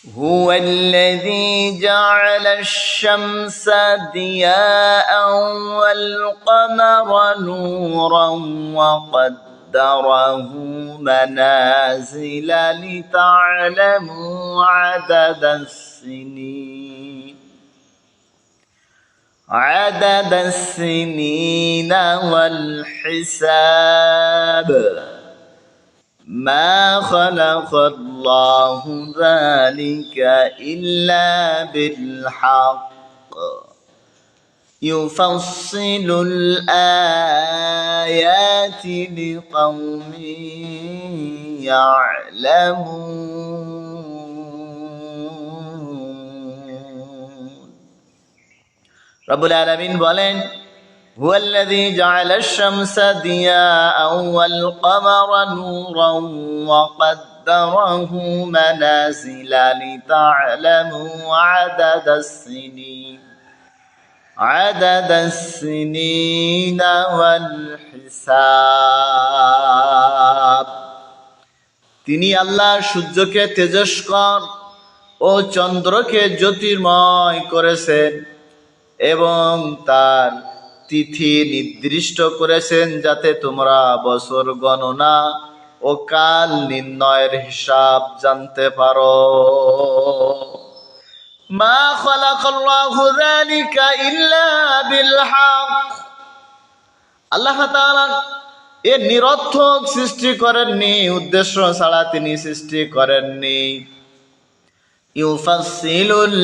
هو الذي جعل الشمس ضياء والقمر نورا وقدره منازل لتعلموا عدد السنين والحساب ما خلق الله ذلك إلا بالحق يفصل الآيات لقوم يعلمون رب العالمين بولين هو الذي جعل الشمس ضياء والقمر نورا وقدره منازل لتعلموا عدد السنين والحساب তিনি আল্লাহ সূর্যকে তেজস্কর ও চন্দ্রকে জ্যোতির্ময় করেছেন এবং তার তিথি নির্দিষ্ট করেছেন যাতে তোমরা বছর গণনা ও কাল নির্ণয়ের হিসাব জানতে পারো মা খালাকাল্লাহু যালিকা ইল্লা বিল হক আল্লাহ তাআলা এর নিরর্থক সৃষ্টি করেননি, উদ্দেশ্য ছাড়া তিনি সৃষ্টি করেননি। ইউফাসসিলুল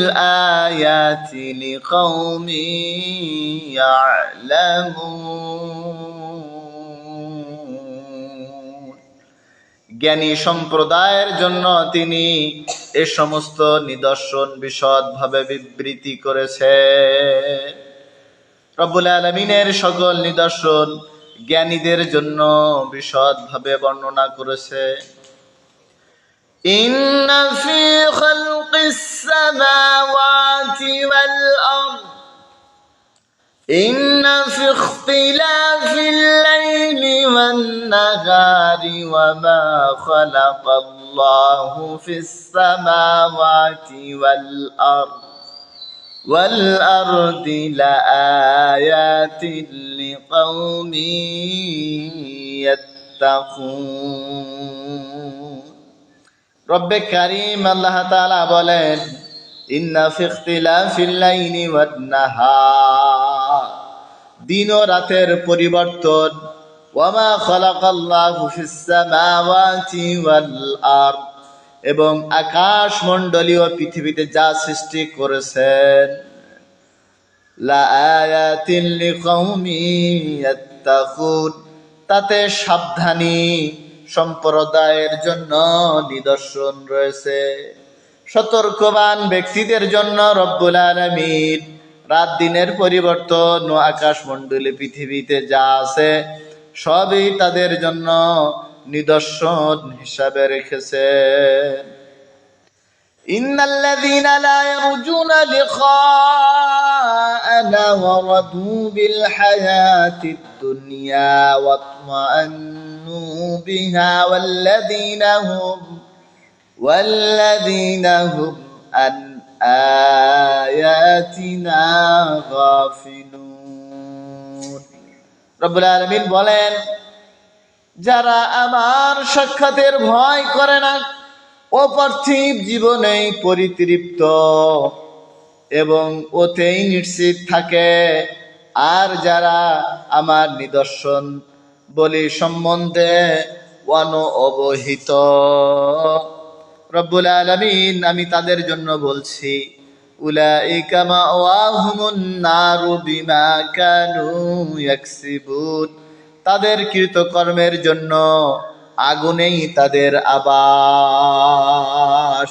আয়াতি লিকাউমিন ইয়ালামুন জ্ঞানী সম্প্রদায়ের জন্য তিনি এই সমস্ত নিদর্শন বিশদভাবে বিবৃতি করেছে। রব্বুল আলামিনের সকল নিদর্শন জ্ঞানীদের জন্য বিশদভাবে বর্ণনা করেছে। ইন্না ফি খালকিস সামাওয়াতি ওয়াল আরদ ইন্না ফি ইখতিলাফিল লাইলি ওয়ান নাহারি ওয়া মা খালাকাল্লাহু ফিস সামাওয়াতি ওয়াল আরদি লাআয়াতিন লিকাউমিন ইয়াত্তাকুন রব্বে কারীম আল্লাহ তাআলা বলেন ইন্না ফি ইখতিলাফিল লাইলি ওয়ান নাহার দিন ও রাতের পরিবর্তন ওয়া মা খালাকাল্লাহু ফিস সামাওয়াতি ওয়াল আরদ এবং আকাশ মণ্ডলী ও পৃথিবীতে যা সৃষ্টি করেছেন লাআয়াতিন লিকাউমিন ইয়াত্তাকুন তাতে সাবধানী সম্প্রদায়ের জন্য নিদর্শন রয়েছে। সতর্কবান ব্যক্তিদের জন্য রব্বুল আলামিন রাত দিনের পরিবর্তন ও আকাশমণ্ডলী পৃথিবীতে যা আছে সবই তাদের জন্য নিদর্শন হিসাবে রেখেছে। ইন্নাল্লাযীনা লা ইয়ারজুনা লিকাআনা ওয়া রাদু বিল হায়াতিদ দুনিয়া ওয়া তামান্নু বিহা ওয়াল্লাযীনা হুম আন আয়াতিনা গাফিলুন রব্বুল আলামিন বলেন যারা আমার সাক্ষাতের ভয় করে না ও পার্থিব জীবনেই পরিতৃপ্ত এবং ওতেই নিশ্চিত থাকে, আর যারা আমার নিদর্শন বলি সম্বন্ধে অবহিত, রব্বুল আলামিন আমি তাদের জন্য বলছি উলাইকা মাওয়াহুমুন নারু বিমা কানু ইয়াকসিবুন তাদের কৃতকর্মের জন্য আগুনেই তাদের আবাস।